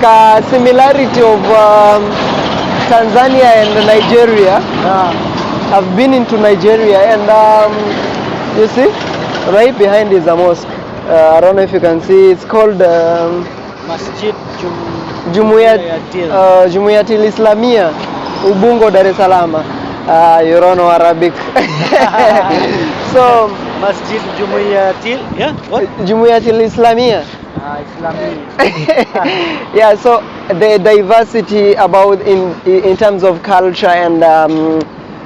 Similarity of Tanzania and Nigeria. I've been into Nigeria, and you see, right behind is a mosque. I don't know if you can see. It's called Masjid Jumuiyatil Islamia, Ubungo, Dar es Salaam. You don't know Arabic. So Masjid Jumuiyatil, yeah, what? Jumuiyatil Islamia. Islami. Yeah, so the diversity about in terms of culture and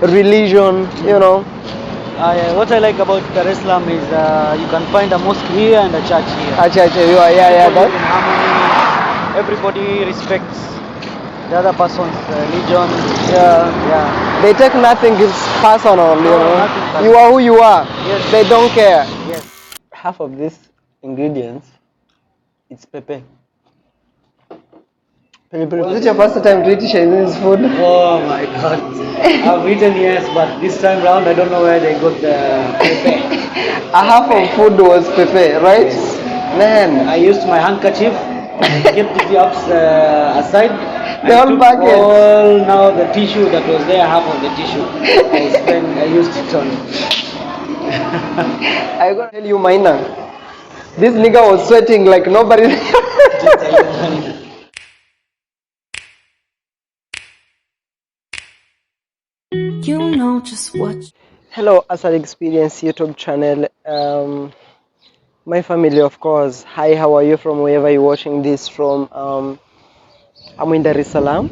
religion, you know. What I like about Dar es Salaam is you can find a mosque here and a church here. A church, yeah. Everybody in harmony. Everybody respects the other person's religion. Yeah. They take nothing is personal, you know. Nothing. You are who you are. Yes. They don't care. Yes. Half of these ingredients, it's pepper. Is it your first time to eat Chinese food? Oh my God. I've eaten, yes, but this time round I don't know where they got the pepper. A half of food was pepper, right? Yes. Man. I used my handkerchief, kept the ups aside. The whole packet. All now the tissue that was there, half of the tissue. I used it on. I gotta tell you, Maina. This nigga was sweating like nobody. You know just what. Hello, Asad Experience YouTube channel. My family, of course. Hi, how are you from wherever you're watching this from? I'm in Dar es Salaam.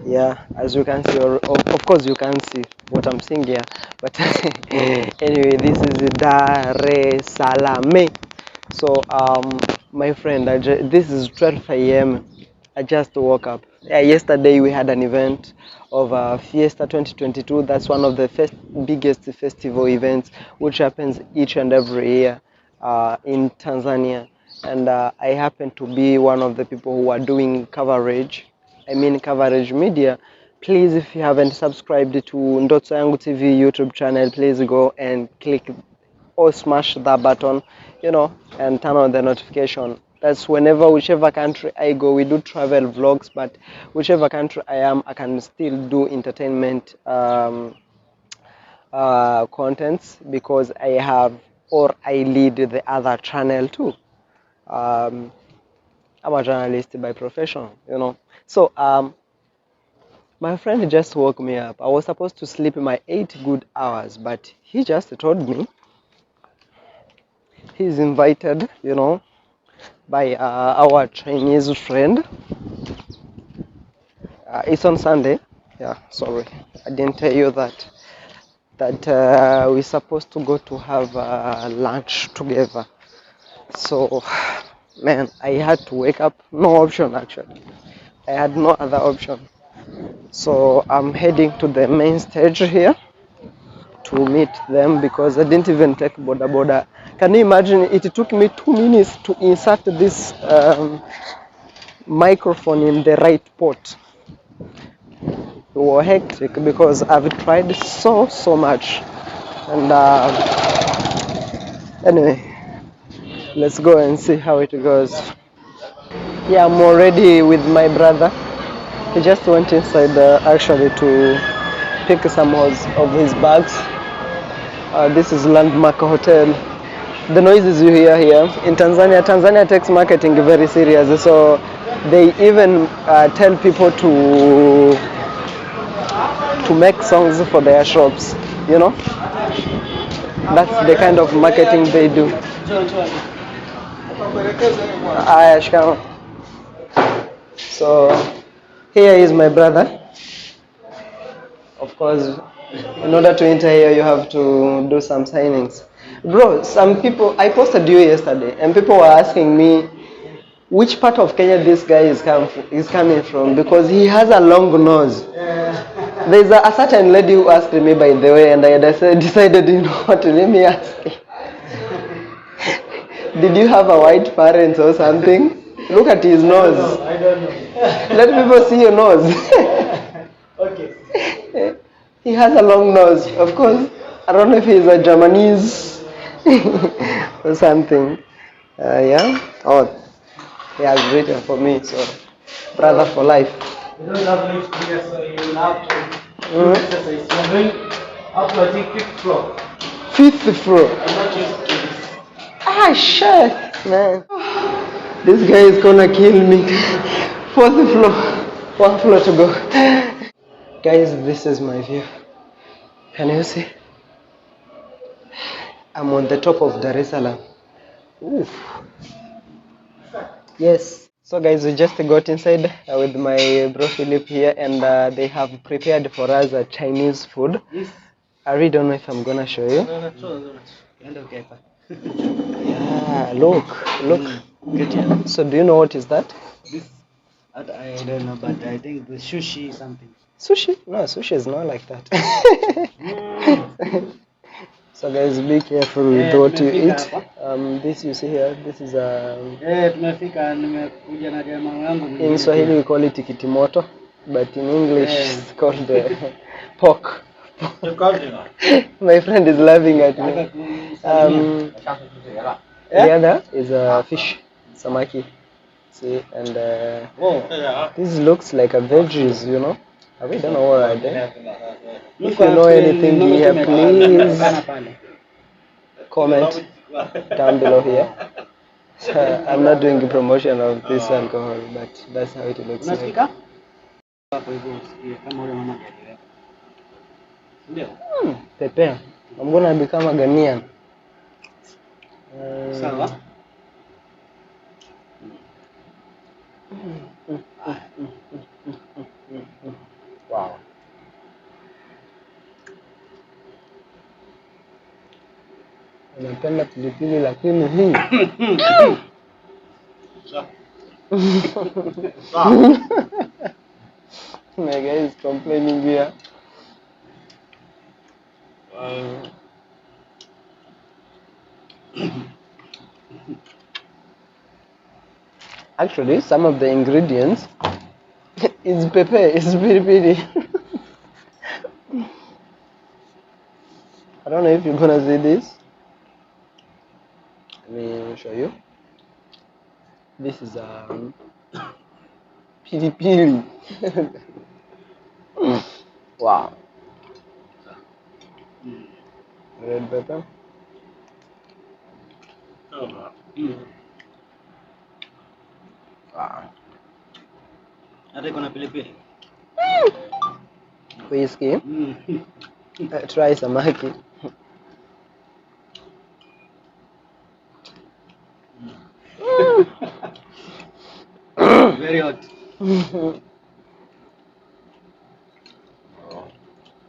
Yeah, as you can see, or of course you can see what I'm saying here. But anyway, this is Dar es Salaam. So my friend, this is 12 a.m. I just woke up. Yeah, yesterday we had an event of Fiesta 2022. That's one of the biggest festival events which happens each and every year in Tanzania. And I happen to be one of the people who are doing coverage. I mean coverage media. Please, if you haven't subscribed to Ndoto Yangu TV YouTube channel, please go and click or smash that button, you know, and turn on the notification. That's whichever country I go, we do travel vlogs, but whichever country I am, I can still do entertainment contents because I have or I lead the other channel too. I'm a journalist by profession, you know. So my friend just woke me up. I was supposed to sleep my 8 good hours, but he just told me he's invited, you know, by our Chinese friend. It's on Sunday. Yeah, sorry, I didn't tell you that we're supposed to go to have lunch together. So, man, I had to wake up. No option actually. I had no other option. So I'm heading to the main stage here to meet them because I didn't even take boda. Can you imagine? It took me 2 minutes to insert this microphone in the right port. It was hectic because I've tried so much. And anyway, let's go and see how it goes. Yeah, I'm already with my brother. He just went inside actually to pick some of his bags. This is Landmark Hotel. The noises you hear here in Tanzania takes marketing very serious. So they even tell people to make songs for their shops. You know, that's the kind of marketing they do. So here is my brother. Of course, in order to enter here, you have to do some signings. Bro, some people, I posted you yesterday, and people were asking me which part of Kenya this guy is coming from because he has a long nose. There's a certain lady who asked me, by the way, and I decided, you know what, let me ask. Did you have a white parent or something? Look at his nose. I don't know. Let people see your nose. Okay. He has a long nose, of course. I don't know if he's a Japanese or something. Yeah. Oh, He has written for me, so brother for life. You don't have lift here, so you will have to do exercise. You are going up to, I think, 5th floor. 5th floor. I'm not used to this. Ah, shit, man. This guy is gonna kill me. 4th floor. 1 floor to go. Guys, this is my view. Can you see? I'm on the top of Dar es Salaam. Oof. Yes. So guys, we just got inside with my bro Philip here, and they have prepared for us a Chinese food. Yes. I really don't know if I'm gonna show you. Yeah, look. Good, yeah. So do you know what is that? This, I don't know, but I think the sushi something. Sushi? No, sushi is not like that. So guys, be careful with what you eat. This you see here, this is Tumefika, nimekuja na jamaa wangu. in Swahili we call it tikitimoto, but in English it's called pork. My friend is laughing at me. The other is a fish, samaki. See, and this looks like a veggies, you know. I really don't know what are they. If you know anything here, please comment down below here. I'm not doing a promotion of this alcohol, but that's how it looks like. Pepe, I'm gonna become a Ghanaian. Sawa. Wow. Napenda pilipili lakini hii. My guy is complaining here. Actually, some of the ingredients is pepper, it's pilipili. I don't know if you're gonna see this. Let me show you. This is pilipili. Wow. Red pepper. Wow. Hata iko na pilipili. Whiskey. Try samaki. Very hot.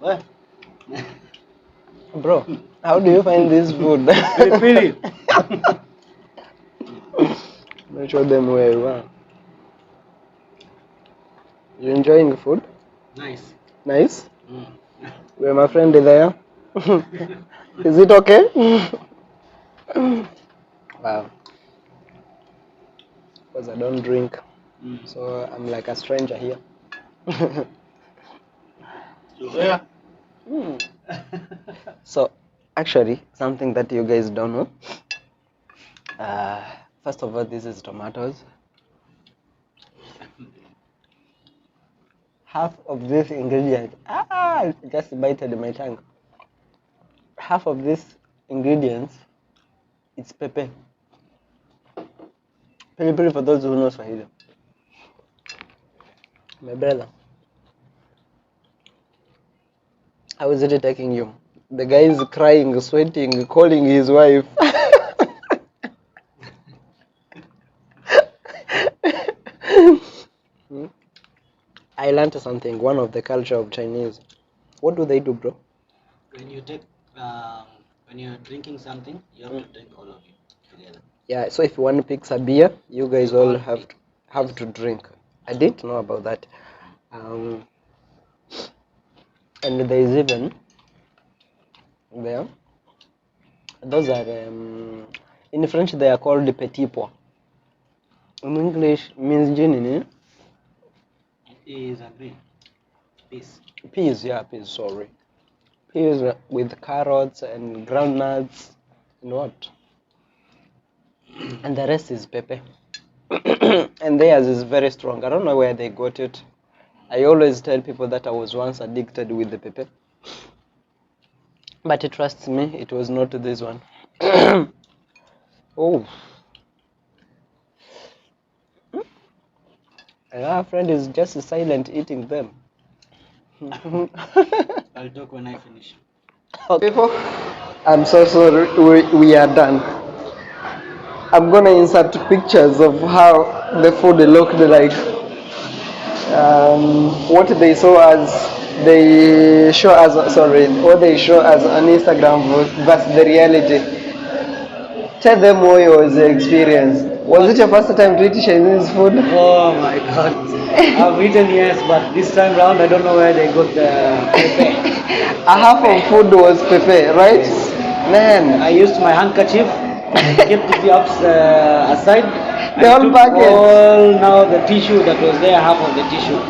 What? Bro, how do you find this food? Pilipili. I'll show them where you are. You enjoying the food? Nice. Nice? Where my friend is there? Is it okay? Wow. Because I don't drink. So I'm like a stranger here. So actually, something that you guys don't know. First of all, this is tomatoes. Half of this ingredient, just bited my tongue. Half of this ingredients, it's pepper. Pepper for those who know Swahili. My brother, how is it taking you? The guy is crying, sweating, calling his wife. I learned something, one of the culture of Chinese. What do they do, bro? When you take, when you're drinking something, you have to drink all of it together. Yeah, so if one picks a beer, you guys all have to drink. I didn't know about that. And there is even there. Those are in French they are called petit pois. In English means gin. Is a green. Peace. Peas, yeah, peas. Sorry, peas with carrots and groundnuts and what, and the rest is pepper. And theirs is very strong. I don't know where they got it. I always tell people that I was once addicted with the pepe. But trust me, it was not this one. Oh. And our friend is just silent eating them. I'll talk when I finish. Okay. People, I'm so sorry, we are done. I'm gonna insert pictures of how the food looked like. What they show as what they show as on Instagram versus the reality. Tell them what was the experience. Was it your first time to eat Chinese food? Oh my god. I've eaten, yes, but this time round I don't know where they got the pepe. A half of food was pepe, right? Yes. Man, I used my handkerchief, kept it up aside. The whole took packet. all now the tissue that was there, half of the tissue.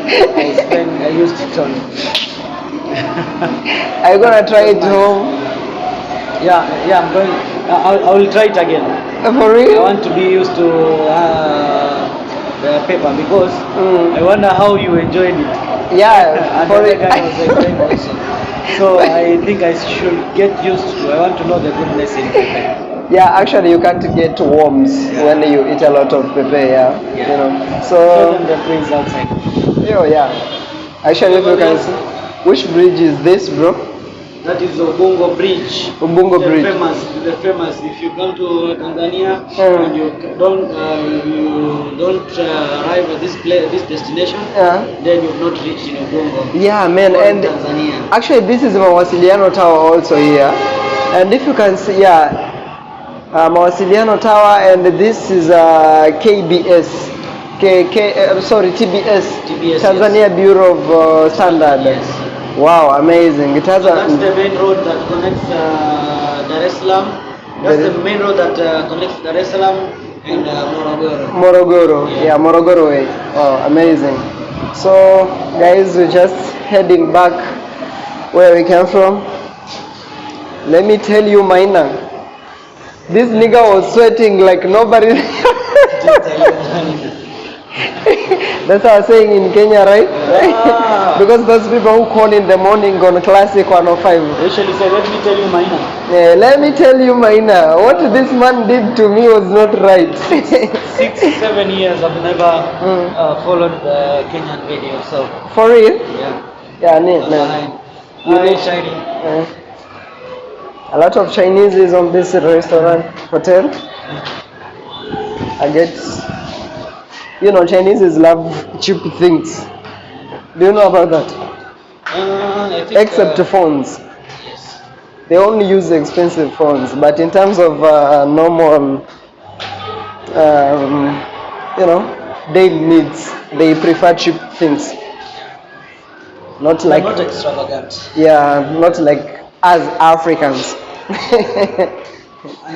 I used it on. are you gonna try it home? Yeah, I'm going. I will try it again. For I real? want to be used to the paper because I wonder how you enjoyed it. Yeah, And for the other it. guy was enjoying also. So I think I should get used to. I want to know the goodness in paper. Yeah, actually, you can't get worms when you eat a lot of pepe. Yeah, you know. Show So, them the prints outside. yeah. Actually, if you can see, which bridge is this, bro? That is Ubungo Bridge. Ubungo the Bridge. The famous. If you come to Tanzania and you don't arrive at this destination, then you've not reached in Ubungo. Yeah, man, Or in and Tanzania. actually, this is Mawasiliano Tower also here, and if you can see, Mawasiliano Tower, and this is KBS. TBS, Tanzania yes. Bureau of Standard. Yes. Wow, amazing. It has That's the main road that connects Dar es Salaam. That's the main road that connects Dar es Salaam and Morogoro. Morogoro, yeah, Morogoro way. Oh, amazing. So, guys, we're just heading back where we came from. Let me tell you, Maina, this nigga was sweating like nobody. That's what I was saying in Kenya, right? Because those people who call in the morning on Classic 105. They usually say, let me tell you, Maina. Yeah, let me tell you, Maina, what this man did to me was not right. 6-7 years I've never followed the Kenyan video, so. For real? Yeah. Yeah, neat, man. Shining. A lot of Chinese is on this restaurant, hotel. I get, Chinese love cheap things. Do you know about that? I think, Except phones. Yes. They only use expensive phones, but in terms of normal, daily needs, they prefer cheap things. Not like, not extravagant. yeah, not like us Africans.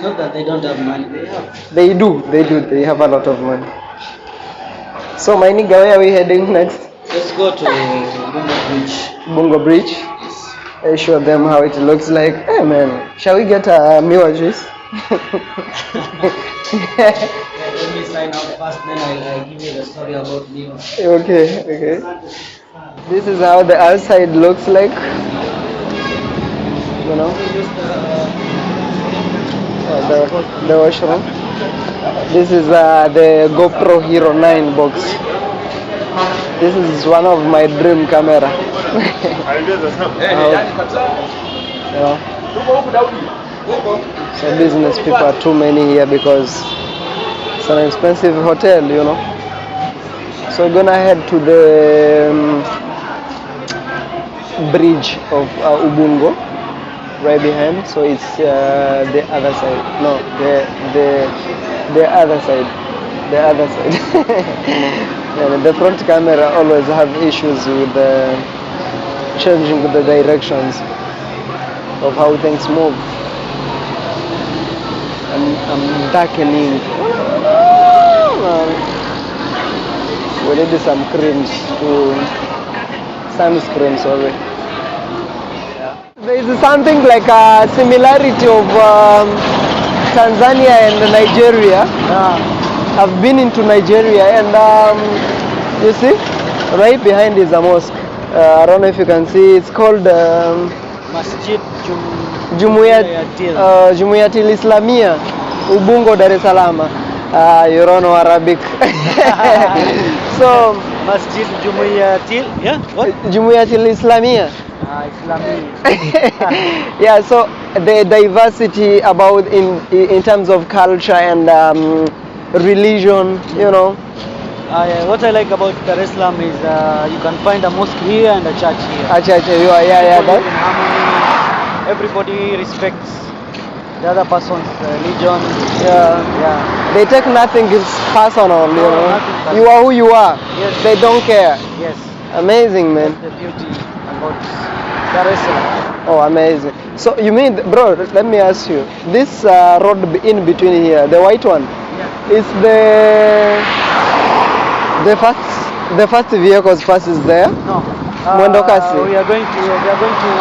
Not that they don't have money, they have. They do, they have a lot of money. So, my nigga, where are we heading next? Let's go to Bungo Bridge. Bungo Bridge? Yes. I show them how it looks like. Hey man, shall we get a miwa juice? Let me sign out first, then I'll give you the story about Miwa. Okay. This is how the outside looks like. The washroom. This is the GoPro Hero 9 box. This is one of my dream camera. So business people are too many here because it's an expensive hotel, So we're gonna head to the bridge of Ubungo, right behind. So it's the other side. No, the other side. The other side. Yeah, the front camera always have issues with changing the directions of how things move. I'm darkening. We need some creams sunscreen, sorry. There is something like a similarity of Tanzania and Nigeria. I've been into Nigeria, and you see, right behind is a mosque. I don't know if you can see. It's called Masjid Jumuiyatil Islamia, Ubungo, Dar es Salaam. You don't know Arabic. So Masjid Jumuiyatil, yeah, what? Jumuiyatil Islamia. Islami. Yeah, so the diversity about in terms of culture and religion, you know. What I like about Dar es Salaam is you can find a mosque here and a church here. Yeah, People live in harmony. Everybody respects the other person's religion. yeah. They take nothing personal, you No, know. nothing personal. You are who you are. Yes. They don't care. Yes. Amazing, man. That's the beauty about Dar es Salaam. Oh, amazing. So you mean, bro? Let me ask you. This road in between here, the white one, Yeah. is the first vehicles first is there. No. Mwendo kasi. We are going to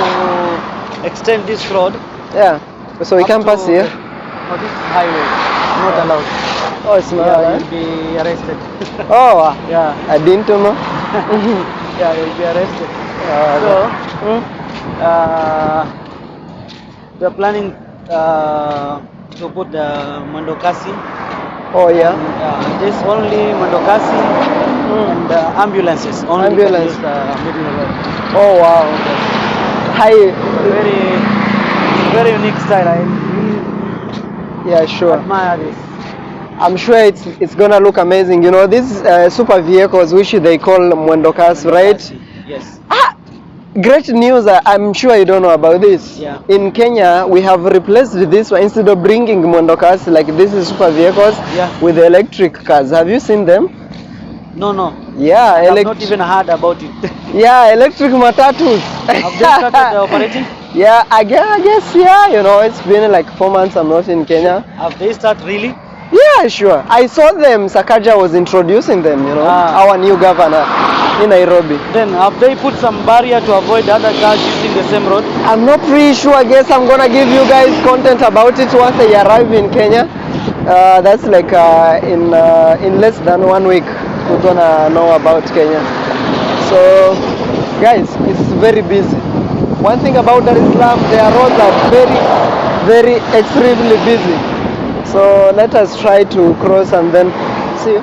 extend this road. Yeah. So we up can to pass here. No, this is highway. Not allowed. Oh, it's not. Yeah, you'll be arrested. Oh, Yeah. I didn't know. Yeah, you'll be arrested. Hmm? We are planning to put the Mandokasi. Oh yeah. This only Mandokasi and ambulances. Only Ambulance. Can use the middle road. Oh wow. Hi. Very unique style. I Yeah, sure. admire this. I'm sure it's gonna look amazing. You know, these super vehicles, which they call mwendokas, right? Yes. Great news. I'm sure you don't know about this. Yeah. In Kenya, we have replaced this one. Instead of bringing mwendokas like this is super vehicles, Yeah. with electric cars. Have you seen them? No. Yeah, I've not even heard about it. yeah, electric matatus. Have they started operating? Yeah, I guess, yeah. You know, it's been like 4 months I'm not in Kenya. Have they started really? Yeah, sure. I saw them. Sakaja was introducing them, you know, our new governor in Nairobi. Then have they put some barrier to avoid other cars using the same road? I'm not pretty sure. I guess I'm gonna give you guys content about it once they arrive in Kenya. That's like in less than 1 week we're gonna know about Kenya. So, guys, it's very busy. One thing about Dar es Salaam, their roads are very extremely busy. So let us try to cross and then see you.